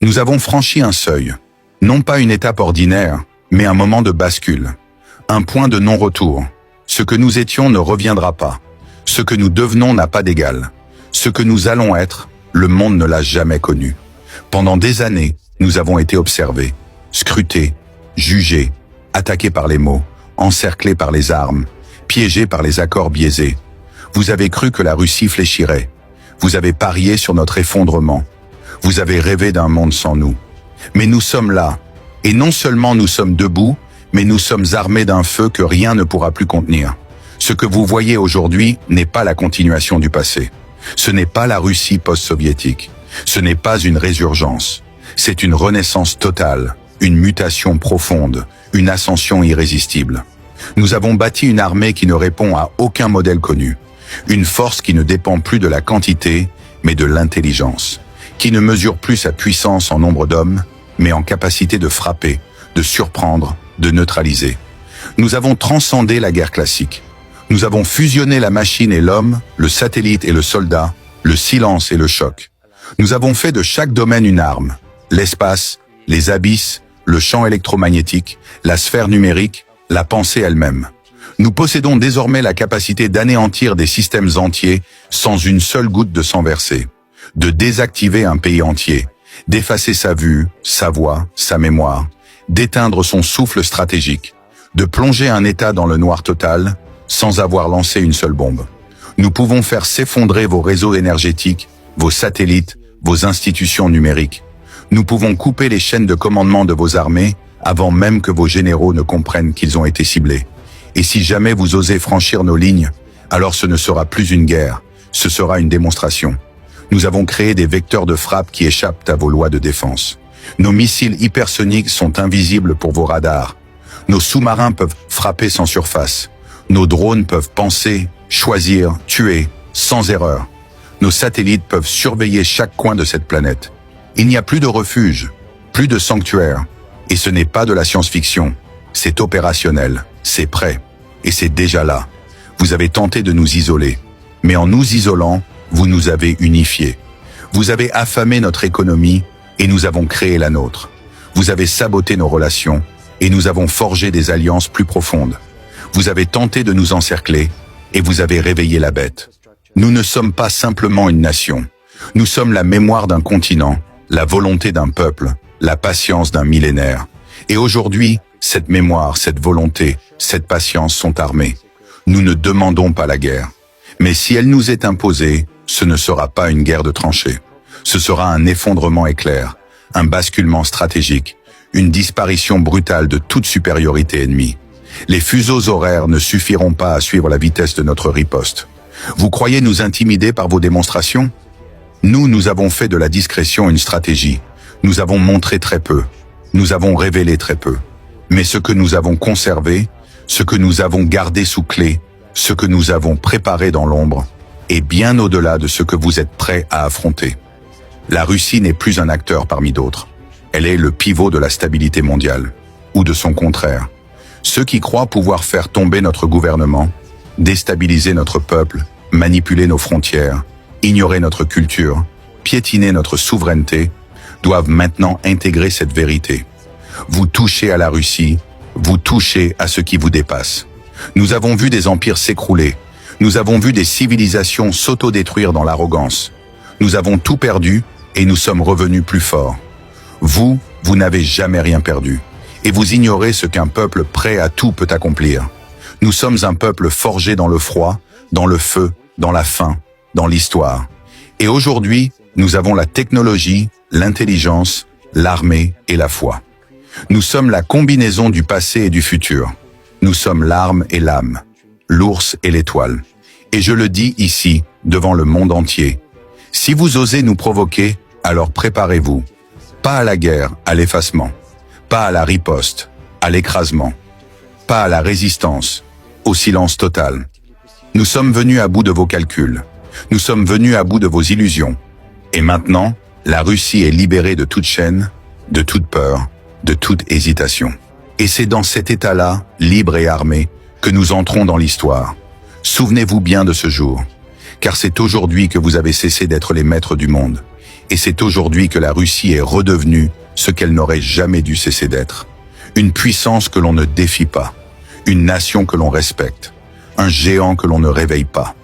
Nous avons franchi un seuil, non pas une étape ordinaire, mais un moment de bascule, un point de non-retour. Ce que nous étions ne reviendra pas. Ce que nous devenons n'a pas d'égal. Ce que nous allons être, le monde ne l'a jamais connu. Pendant des années, nous avons été observés, scrutés, jugés, attaqués par les mots, encerclés par les armes, piégés par les accords biaisés. Vous avez cru que la Russie fléchirait. Vous avez parié sur notre effondrement. Vous avez rêvé d'un monde sans nous. Mais nous sommes là. Et non seulement nous sommes debout, mais nous sommes armés d'un feu que rien ne pourra plus contenir. Ce que vous voyez aujourd'hui n'est pas la continuation du passé. Ce n'est pas la Russie post-soviétique. Ce n'est pas une résurgence. C'est une renaissance totale, une mutation profonde, une ascension irrésistible. Nous avons bâti une armée qui ne répond à aucun modèle connu. Une force qui ne dépend plus de la quantité, mais de l'intelligence. Qui ne mesure plus sa puissance en nombre d'hommes, mais en capacité de frapper, de surprendre, de neutraliser. Nous avons transcendé la guerre classique. Nous avons fusionné la machine et l'homme, le satellite et le soldat, le silence et le choc. Nous avons fait de chaque domaine une arme. L'espace, les abysses, le champ électromagnétique, la sphère numérique, la pensée elle-même. Nous possédons désormais la capacité d'anéantir des systèmes entiers sans une seule goutte de sang versé, de désactiver un pays entier, d'effacer sa vue, sa voix, sa mémoire, d'éteindre son souffle stratégique, de plonger un État dans le noir total sans avoir lancé une seule bombe. Nous pouvons faire s'effondrer vos réseaux énergétiques, vos satellites, vos institutions numériques. Nous pouvons couper les chaînes de commandement de vos armées avant même que vos généraux ne comprennent qu'ils ont été ciblés. Et si jamais vous osez franchir nos lignes, alors ce ne sera plus une guerre, ce sera une démonstration. Nous avons créé des vecteurs de frappe qui échappent à vos lois de défense. Nos missiles hypersoniques sont invisibles pour vos radars. Nos sous-marins peuvent frapper sans surface. Nos drones peuvent penser, choisir, tuer, sans erreur. Nos satellites peuvent surveiller chaque coin de cette planète. Il n'y a plus de refuge, plus de sanctuaire. Et ce n'est pas de la science-fiction. C'est opérationnel, c'est prêt. Et c'est déjà là. Vous avez tenté de nous isoler. Mais en nous isolant, vous nous avez unifiés. Vous avez affamé notre économie et nous avons créé la nôtre. Vous avez saboté nos relations et nous avons forgé des alliances plus profondes. Vous avez tenté de nous encercler et vous avez réveillé la bête. Nous ne sommes pas simplement une nation. Nous sommes la mémoire d'un continent, la volonté d'un peuple, la patience d'un millénaire. Et aujourd'hui, cette mémoire, cette volonté, cette patience sont armées. Nous ne demandons pas la guerre. Mais si elle nous est imposée, ce ne sera pas une guerre de tranchées. Ce sera un effondrement éclair, un basculement stratégique, une disparition brutale de toute supériorité ennemie. Les fuseaux horaires ne suffiront pas à suivre la vitesse de notre riposte. Vous croyez nous intimider par vos démonstrations? Nous avons fait de la discrétion une stratégie. Nous avons montré très peu. Nous avons révélé très peu. Mais ce que nous avons conservé, ce que nous avons gardé sous clé, ce que nous avons préparé dans l'ombre, est bien au-delà de ce que vous êtes prêts à affronter. La Russie n'est plus un acteur parmi d'autres. Elle est le pivot de la stabilité mondiale, ou de son contraire. Ceux qui croient pouvoir faire tomber notre gouvernement, déstabiliser notre peuple, manipuler nos frontières, ignorer notre culture, piétiner notre souveraineté, doivent maintenant intégrer cette vérité. Vous touchez à la Russie, vous touchez à ce qui vous dépasse. Nous avons vu des empires s'écrouler, nous avons vu des civilisations s'autodétruire dans l'arrogance. Nous avons tout perdu et nous sommes revenus plus forts. Vous n'avez jamais rien perdu. Et vous ignorez ce qu'un peuple prêt à tout peut accomplir. Nous sommes un peuple forgé dans le froid, dans le feu, dans la faim, dans l'histoire. Et aujourd'hui, nous avons la technologie, l'intelligence, l'armée et la foi. Nous sommes la combinaison du passé et du futur. Nous sommes l'arme et l'âme, l'ours et l'étoile. Et je le dis ici, devant le monde entier. Si vous osez nous provoquer, alors préparez-vous. Pas à la guerre, à l'effacement. Pas à la riposte, à l'écrasement. Pas à la résistance, au silence total. Nous sommes venus à bout de vos calculs. Nous sommes venus à bout de vos illusions. Et maintenant, la Russie est libérée de toute chaîne, de toute peur, de toute hésitation. Et c'est dans cet état-là, libre et armé, que nous entrons dans l'histoire. Souvenez-vous bien de ce jour, car c'est aujourd'hui que vous avez cessé d'être les maîtres du monde, Et c'est aujourd'hui que la Russie est redevenue ce qu'elle n'aurait jamais dû cesser d'être. Une puissance que l'on ne défie pas, une nation que l'on respecte, un géant que l'on ne réveille pas.